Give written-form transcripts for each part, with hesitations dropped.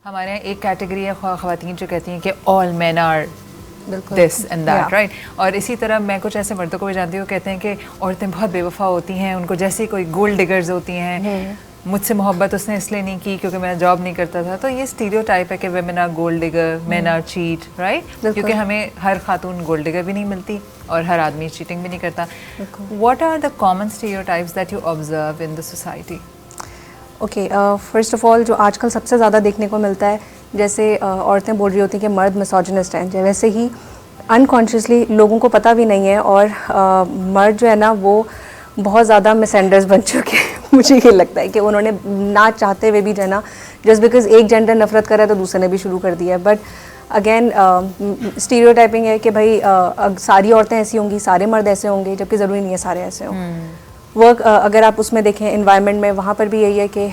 हमारे यहाँ एक कैटेगरी है ख़वातीन जो कहती हैं कि all men are this and that, right. और इसी तरह मैं कुछ ऐसे मर्दों को भी जानती हूँ कहते हैं कि औरतें बहुत बेवफा होती हैं, उनको जैसे कोई गोल्ड डिगर्स होती हैं, मुझसे मोहब्बत उसने इसलिए नहीं की क्योंकि मैं जॉब नहीं करता था। तो ये स्टीरियोटाइप है कि women are gold digger, men are cheat, right. क्योंकि हमें हर खातून गोल्ड डिगर भी नहीं मिलती और हर आदमी चीटिंग भी नहीं करता। What are the common stereotypes that you observe in the society? Okay, first of all जो आजकल सबसे ज़्यादा देखने को मिलता है, जैसे औरतें बोल रही होती हैं कि मर्द मिसोजिनिस्ट हैं, वैसे ही अनकॉन्शियसली लोगों को पता भी नहीं है और मर्द जो है ना वो बहुत ज़्यादा मिसएंडर्स बन चुके हैं। मुझे ये लगता है कि उन्होंने ना चाहते हुए भी जो है ना, जस्ट बिकॉज एक जेंडर नफरत कर रहा है तो दूसरे ने भी शुरू कर दिया है। बट अगेन स्टीरियोटाइपिंग है कि भाई सारी औरतें ऐसी होंगी, सारे मर्द ऐसे होंगे, जबकि ज़रूरी नहीं है सारे ऐसे हों। वर्क अगर आप उसमें देखें इन्वायरमेंट में, वहाँ पर भी यही है कि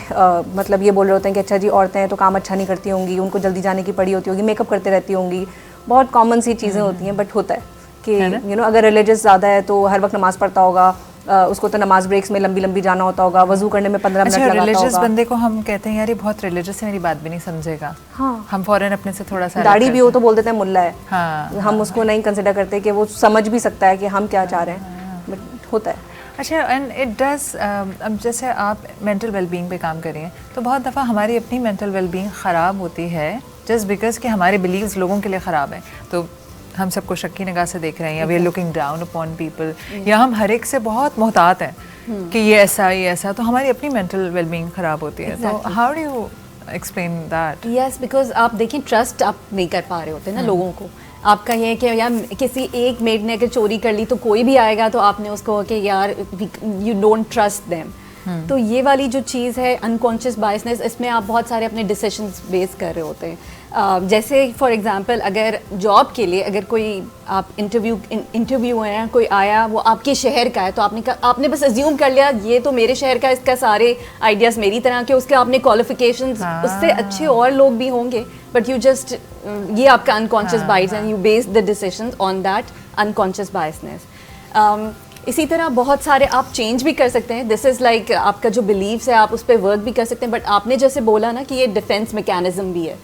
मतलब ये बोल रहे होते हैं कि अच्छा जी औरतें हैं तो काम अच्छा नहीं करती होंगी, उनको जल्दी जाने की पड़ी होती होगी, मेकअप करते रहती होंगी, बहुत कॉमन सी चीज़ें होती हैं। बट होता है कि अगर रिलीजियस ज़्यादा है तो हर वक्त नमाज़ पढ़ता होगा, उसको तो नमाज ब्रेक्स में लंबी लंबी जाना होता होगा, वजू करने में 15 मिनट लगाता होगा। रिलीजियस बंदे को हम कहते हैं यार ये बहुत रिलीजियस है, मेरी बात भी नहीं समझेगा। हाँ, हम फौरन अपने से थोड़ा सा दाढ़ी भी हो तो बोल देते हैं मुल्ला है। हाँ, हम उसको नहीं कंसिडर करते कि वो समझ भी सकता है कि हम क्या चाह रहे हैं, बट होता है। अच्छा, एंड इट डज, अब जैसे आप मेंटल वेलबींग पे काम कर रही हैं तो बहुत दफ़ा हमारी अपनी मेंटल वेलबींग ख़राब होती है जस्ट बिकॉज कि हमारे बिलीव्स लोगों के लिए ख़राब हैं, तो हम सबको शक की निगाह से देख रहे हैं या we are looking down upon people, या हम हर एक से बहुत मोहतात हैं कि ये ऐसा, तो हमारी अपनी मेंटल वेलबींग ख़राब होती है। तो how do you explain that? Yes, because आप देखिए ट्रस्ट आप नहीं कर पा रहे होते ना लोगों को। आपका ये है कि यार किसी एक मेड ने अगर चोरी कर ली तो कोई भी आएगा तो आपने उसको कि यार यू डोंट ट्रस्ट देम। तो ये वाली जो चीज़ है अनकॉन्शियस बायसनेस, इसमें आप बहुत सारे अपने डिसीजंस बेस कर रहे होते हैं। जैसे फॉर एग्जांपल अगर जॉब के लिए अगर कोई आप इंटरव्यू है, कोई आया वो आपके शहर का है तो आपने बस अज्यूम कर लिया ये तो मेरे शहर का, इसका सारे आइडियाज़ मेरी तरह के, उसके आपने क्वालिफिकेशंस उससे अच्छे और लोग भी होंगे, बट यू जस्ट ये आपका unconscious bias and you base the decisions on that unconscious biasness. इसी तरह बहुत सारे आप चेंज भी कर सकते हैं। दिस इज़ लाइक आपका जो बिलीव्स है आप उस पर वर्क भी कर सकते हैं, बट आपने जैसे बोला ना कि ये डिफेंस मैकेनिज्म भी है,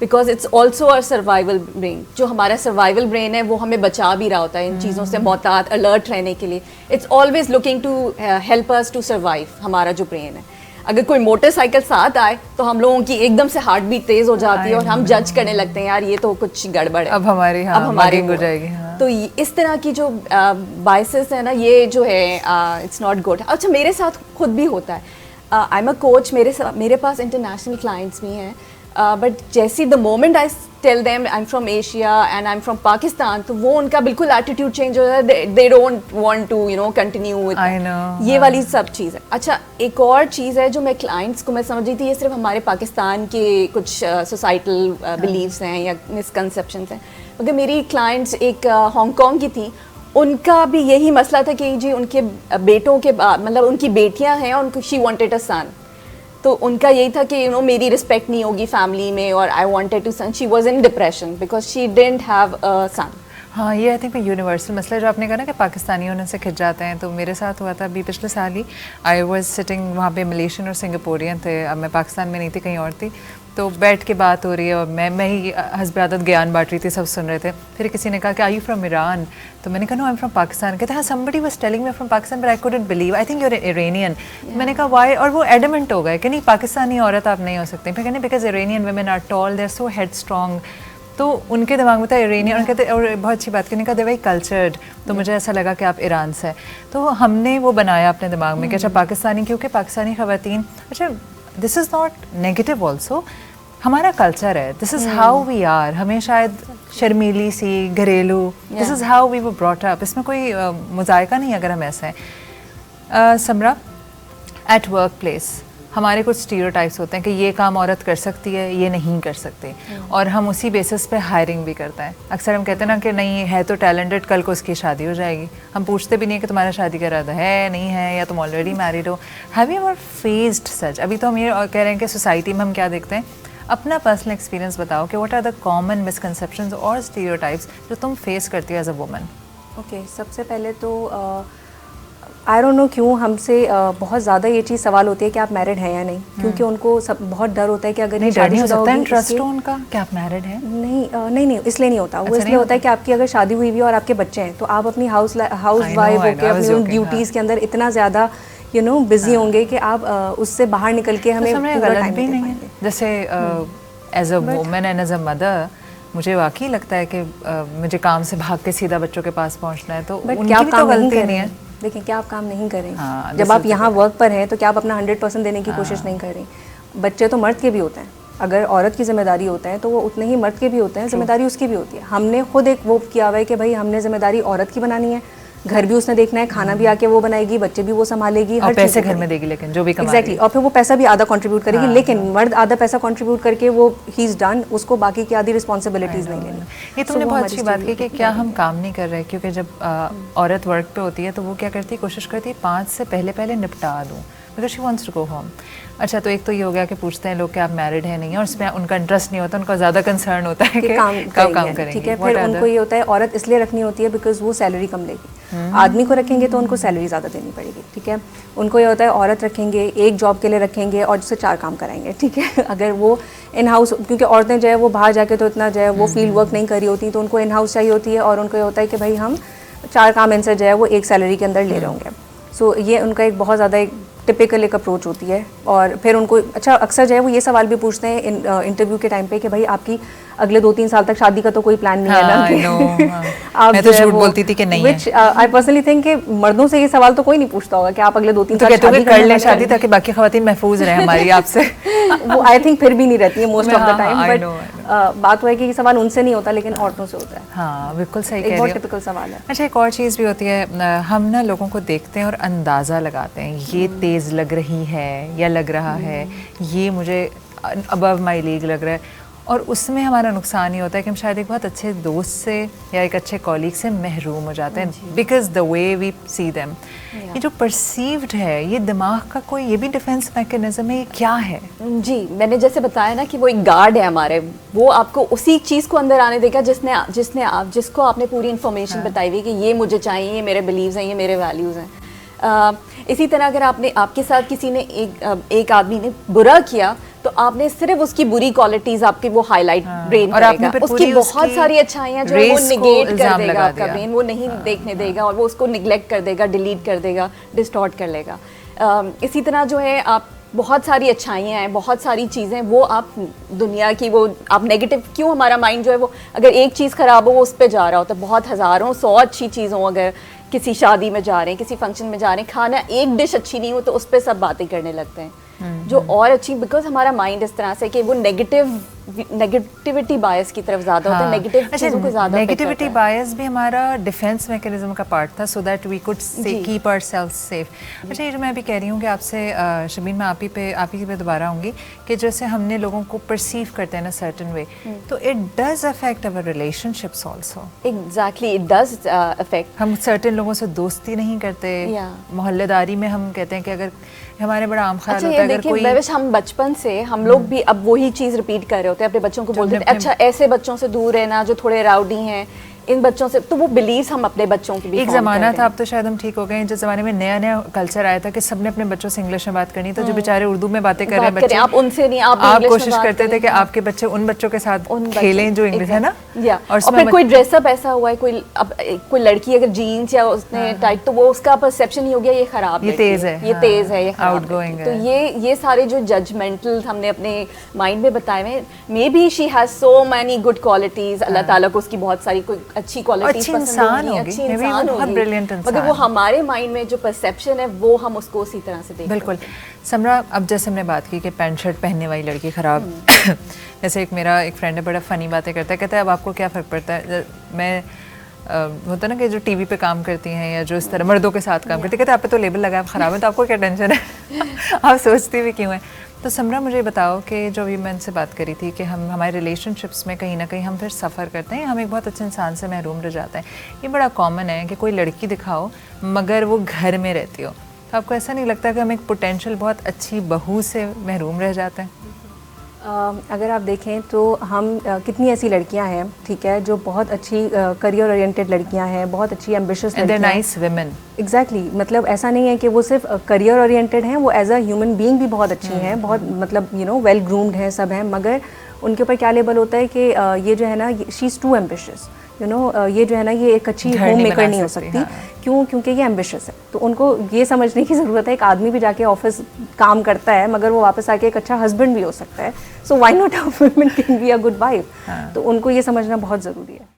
because it's also our survival brain. जो हमारा सर्वाइवल ब्रेन है वो हमें बचा भी रहा होता है इन चीज़ों से मोहतात अलर्ट रहने के लिए। It's always looking to help us to survive. हमारा जो ब्रेन है, अगर कोई मोटरसाइकिल साथ आए तो हम लोगों की एकदम से हार्ट बीट तेज हो जाती है और हम जज करने लगते हैं यार ये तो कुछ गड़बड़ है, अब हमारी हो जाएगी। हाँ। तो इस तरह की जो बायसेस है ना, ये जो है इट्स नॉट गुड। अच्छा, मेरे साथ खुद भी होता है। आई एम अ कोच, मेरे पास इंटरनेशनल क्लाइंट्स भी हैं, बट जैसी the moment I tell them I am from Asia and I am from Pakistan, तो वो उनका बिल्कुल एटीट्यूड चेंज हो जाता है। They don't want to continue with ये वाली सब चीज़ है। अच्छा, एक और चीज़ है जो मैं क्लाइंट्स को मैं समझ रही थी, ये सिर्फ हमारे पाकिस्तान के कुछ सोसाइटल बिलीव्स हैं या मिसकंसेप्शंस हैं, मगर मेरी क्लाइंट्स एक हांगकॉन्ग की थी, उनका भी यही मसला था कि जी उनके बेटों के मतलब उनकी बेटियां हैं और शी वांटेड अ सन, तो उनका यही था कि मेरी रिस्पेक्ट नहीं होगी फैमिली में और I wanted to son. She was in depression because she didn't have a son. हाँ, ये आई थिंक यूनिवर्सल मसला जो आपने कहा ना कि पाकिस्तानी उनसे खिंच जाते हैं, तो मेरे साथ हुआ था अभी पिछले साल ही। आई वाज सिटिंग, वहाँ पे मलेशियन और सिंगापुरियन थे, अब मैं पाकिस्तान में नहीं थी, कहीं और थी, तो बैठ के बात हो रही है और मैं ही हस्ब आदत ज्ञान बांट रही थी, सब सुन रहे थे। फिर किसी ने कहा कि आई यू फ्रॉम ईरान, तो मैंने कहा no I am from Pakistan. कहते हाँ somebody was telling me from Pakistan but I couldn't believe, I think you are Iranian. मैंने कहा वाई, और वो एडमेंट हो गए कि नहीं पाकिस्तानी औरत आप नहीं हो सकते। फिर कहने because Iranian women are tall, they are so head strong, तो उनके दिमाग में था इरानियन। और कहते, और बहुत अच्छी बात करने का दे वेरी कल्चर्ड, तो मुझे ऐसा लगा कि आप ईरान से। तो हमने वो बनाया अपने दिमाग में कि अच्छा पाकिस्तानी, क्योंकि पाकिस्तानी ख़वातीन, अच्छा this is not negative also, हमारा कल्चर है, this is how we are. हमें शायद शर्मीली सी, घरेलू, this is how we were brought up, इसमें कोई मुज़ायका नहीं अगर हम ऐसे हैं। समरा, एट वर्क प्लेस हमारे कुछ स्टीरियोटाइप्स होते हैं कि ये काम औरत कर सकती है, ये नहीं कर सकती, और हम उसी बेसिस पे हायरिंग भी करते हैं। अक्सर हम कहते हैं ना कि नहीं है तो टैलेंटेड, कल को उसकी शादी हो जाएगी, हम पूछते भी नहीं है कि तुम्हारा शादी का इरादा है नहीं है, या तुम ऑलरेडी मैरिड हो। हैव यू एवर फेस्ड सच? अभी तो हम ये कह रहे हैं कि सोसाइटी में हम क्या देखते हैं, अपना पर्सनल एक्सपीरियंस बताओ कि what are the common misconceptions और स्टीरियोटाइप्स जो तुम फेस करती हो एज अ वुमन। ओके, सबसे पहले तो आई डोंट नो क्यों हमसे बहुत ज़्यादा ये चीज़ सवाल होती है कि आप मैरिड हैं या नहीं, क्योंकि उनको सब बहुत डर होता है कि अगर नहीं, डर नहीं हो सकता है ट्रस्ट इसलिए- हो उनका कि आप मैरिड हैं? नहीं, इसलिए नहीं होता। वो अच्छा, इसलिए नहीं होता है कि आपकी अगर शादी हुई भी है और आपके बच्चे हैं, तो आप अपनी house I wife know, I होकर was अपनी उन joking, ड्यूटीज़ के अंदर इतना ज़्यादा बिजी होंगे कि आप उससे बाहर निकल के हमें तो पूरा गलत टाइम भी दे नहीं है। पाएंगे। जैसे as a woman and as a mother मुझे वाकई लगता है कि मुझे काम से भाग के सीधा बच्चों के पास पहुंचना है, तो बट उनकी क्या आप भी तो काम नहीं गलती कर नहीं रहे है। हैं? देखिए, क्या आप काम नहीं कर रहे हैं? हाँ, जब this आप is the यहाँ thing. वर्क पर हैं तो क्या आप अपना 100% देने की कोशिश नहीं कर रही? बच्चे तो मर्द के भी होते हैं। अगर औरत की जिम्मेदारी होता है तो वो उतने ही मर्द के भी होते हैं, जिम्मेदारी उसकी भी होती है। हमने खुद एक वो किया हुआ है कि भाई हमने जिम्मेदारी औरत की बनानी है, घर भी उसने देखना है, खाना भी आके वो बनाएगी, बच्चे भी वो संभालेगी, और हर पैसे चीज़ घर में देगी, लेकिन जो भी कमा एग्जैक्टली। और फिर वो पैसा भी आधा कंट्रीब्यूट करेगी, हाँ, लेकिन मर्द आधा पैसा कंट्रीब्यूट करके वो ही इज डन, उसको बाकी की आधी रिस्पॉन्सिबिलिटीज नहीं लेनी। ये So तुमने वो बहुत हमारी अच्छी बात की कि क्या हम है। काम नहीं कर रहे, क्योंकि जब औरत वर्क पे होती है तो वो क्या करती है, कोशिश करती है 5 से पहले निपटा दूँ, because she wants to go home. अच्छा, तो एक तो ये हो गया कि पूछते हैं लोग कि आप मैरिड हैं नहीं है, और इसमें उनका इंटरेस्ट नहीं होता, उनका ज़्यादा कंसर्न होता है कि कब काम करेंगे। ठीक है, फिर उनको ये होता है औरत इसलिए रखनी होती है बिकॉज वो सैलरी कम लेगी। आदमी को रखेंगे तो उनको सैलरी ज़्यादा देनी पड़ेगी। ठीक है, उनको ये होता है औरत रखेंगे, एक जॉब के लिए रखेंगे और जिससे 4 काम कराएंगे। ठीक है, अगर वो इन हाउस, क्योंकि औरतें जो है वो बाहर जाके तो इतना जो है वो फील्ड वर्क नहीं करी होती, तो उनको इन हाउस चाहिए होती है, और उनको ये होता है कि भाई हम 4 काम इनसे जो है वो एक सैलरी के अंदर ले रहे होंगे। सो ये उनका एक बहुत ज़्यादा एक टिपिकल एक अप्रोच होती है। और फिर उनको अच्छा अक्सर जो है वो ये सवाल भी पूछते हैं इंटरव्यू के टाइम पे कि भाई आपकी अगले 2-3 साल तक शादी का तो कोई प्लान नहीं है ना? हाँ, I know, हाँ। आप मैं जो तो है झूठ वो- बोलती थी कि नहीं है। which I personally think कि मर्दों से ये सवाल तो कोई नहीं पूछता होगा कि आप अगले 2-3 तो साल कहते हो कि शादी कर करने लें वाले शादी हैं। ताकि बाकी खवातीन महफूज रहे हमारी आपसे। वो आई थिंक फिर भी नहीं रहती है मोस्ट ऑफ द हाँ, time. I but know, I बात वो है कि ये सवाल उनसे नहीं होता, लेकिन औरतों से होता है। हाँ, बिल्कुल सही एक कह बहुत रही हो। टिपिकल सवाल है। अच्छा, एक और चीज़ भी होती है, हम ना लोगों को देखते हैं और अंदाज़ा लगाते हैं, ये तेज़ लग रही है या लग रहा है, ये मुझे अबव माई लीग लग रहा है, और उसमें हमारा नुकसान ये होता है कि हम शायद एक बहुत अच्छे दोस्त से या एक अच्छे कॉलीग से महरूम हो जाते हैं, because the way we see them. ये जो परसीव्ड है, ये दिमाग का कोई ये भी डिफेंस मैकेनिज्म है, ये क्या है? जी, मैंने जैसे बताया ना कि वो एक गार्ड है हमारे, वो आपको उसी चीज़ को अंदर आने देगा जिसको आपने पूरी इन्फॉर्मेशन बताई हुई कि ये मुझे चाहिए, ये मेरे बिलीव्स हैं, ये मेरे वैल्यूज़ हैं। इसी तरह अगर आपके साथ किसी ने एक आदमी ने बुरा किया, तो आपने सिर्फ उसकी बुरी क्वालिटीज आपकी वो हाईलाइट ब्रेन और आपने करेगा, फिर उसकी पूरी बहुत उसकी सारी अच्छाइयाँ जो है वो race को निगेट कर इल्ज़ाम देगा, लगा आपका दिया। ब्रेन वो नहीं देखने देगा, और वो उसको निगलेक्ट कर देगा, डिलीट कर देगा, डिस्टॉर्ट कर लेगा। इसी तरह जो है आप बहुत सारी अच्छाइयाँ हैं, बहुत सारी चीज़ें वो आप दुनिया की वो आप नेगेटिव क्यों, हमारा माइंड जो है वो अगर एक चीज़ ख़राब हो वो उस पर जा रहा हो, तो बहुत हज़ारों 100 अच्छी चीज़ हो, अगर किसी शादी में जा रहे हैं, किसी फंक्शन में जा रहे हैं, खाना एक डिश अच्छी नहीं हो तो उस पर सब बातें करने लगते हैं जो और अच्छी, बिकॉज हमारा माइंड इस तरह से कि वो नेगेटिविटी बायस की तरफ ज़्यादा होता है, नेगेटिव चीज़ों को ज़्यादा नेगेटिविटी बायस भी हमारा डिफेंस मैकेनिज्म का पार्ट था, so that we could keep ourselves safe. अच्छा, ये जो मैं अभी कह रही हूँ कि आपसे शबीन, मैं आप ही पे दोबारा आऊँगी कि जैसे हमने लोगों को परसीव करते हैं ना सर्टेन वे, तो it does affect our relationships also. Exactly, it does affect. हम सर्टेन लोगों से दोस्ती नहीं करते, मोहल्लेदारी में हम कहते हैं कि अगर हमारे बड़ा आम ख्याल होता है अगर कोई, देखिए हम बचपन से हम लोग भी अब वही चीज़ रिपीट कर रहे होते हैं, अपने बच्चों को बोलते हैं अच्छा ऐसे बच्चों से दूर रहना जो थोड़े राउडी हैं, इन बच्चों से, तो वो बिलीव्स हम अपने बच्चों की भी एक ज़माना था, अब तो शायद हम ठीक हो गए, जिस ज़माने में नया नया कल्चर आया था कि सबने अपने बच्चों से इंग्लिश में बात करनी, तो जो बेचारे उर्दू में बातें कर रहे हैं बच्चे, आप उनसे नहीं, आप कोशिश करते थे कि आपके बच्चे उन बच्चों के साथ खेलें जो इंग्लिश है ना, और फिर कोई ड्रेसअप ऐसा हुआ है, कोई लड़की अगर जीन्स या उसने टाइट, तो वो उसका परसेप्शन ही हो गया ये खराब, ये तेज है, ये तेज है, ये आउटगोइंग है। तो ये सारे जो जजमेंटल हमने अपने माइंड में बताए हुए, may be she has so many good qualities, Allah Taala को उसकी बहुत सारी कोई अच्छी क्वालिटीज इंसान होगी, बहुत ब्रिलियंट इंसान, मगर वो हमारे माइंड में जो परसेप्शन है वो हम उसको उसी तरह से देखते हैं। बिल्कुल। समरा, अब जैसे हमने बात की कि पैंट शर्ट पहनने वाली लड़की ख़राब, जैसे मेरा एक फ्रेंड है, बड़ा फ़नी बातें करता है, कहता है अब आपको क्या फ़र्क पड़ता है, मैं होता है ना कि जो टीवी पे काम करती हैं या जो इस तरह मर्दों के साथ काम करती है, कहते हैं आप पे तो लेबल लगा है, ख़राब है, तो आपको क्या टेंशन है, आप सोचती भी क्यों है। तो समरा, मुझे बताओ कि जो अभी मैं इनसे बात करी थी कि हम हमारे रिलेशनशिप्स में कहीं ना कहीं हम फिर सफ़र करते हैं, हम एक बहुत अच्छे इंसान से महरूम रह जाते हैं। ये बड़ा कॉमन है कि कोई लड़की दिखाओ मगर वो घर में रहती हो, तो आपको ऐसा नहीं लगता कि हम एक पोटेंशियल बहुत अच्छी बहू से महरूम रह जाते हैं? अगर आप देखें तो हम कितनी ऐसी लड़कियां हैं, ठीक है, जो बहुत अच्छी करियर ओरिएंटेड लड़कियां हैं, बहुत अच्छी एम्बिशियस एंड लड़कियां दे हैं। Nice women. एग्जैक्टली मतलब ऐसा नहीं है कि वो सिर्फ करियर ओरिएंटेड हैं, वो एज अ ह्यूमन बीइंग भी बहुत अच्छी हैं, बहुत मतलब वेल ग्रूम्ड हैं, सब हैं, मगर उनके ऊपर क्या लेबल होता है कि ये जो है ना, शी इज़ टू एम्बिशियस, ये जो है ना, ये एक अच्छी घर होम नहीं मेकर बना नहीं हो सकती, सकती। हाँ। क्यों? क्योंकि ये एम्बिशियस है। तो उनको ये समझने की ज़रूरत है, एक आदमी भी जाके ऑफिस काम करता है मगर वो वापस आके एक अच्छा हस्बैंड भी हो सकता है। So why not a woman can be a good wife. तो उनको ये समझना बहुत ज़रूरी है।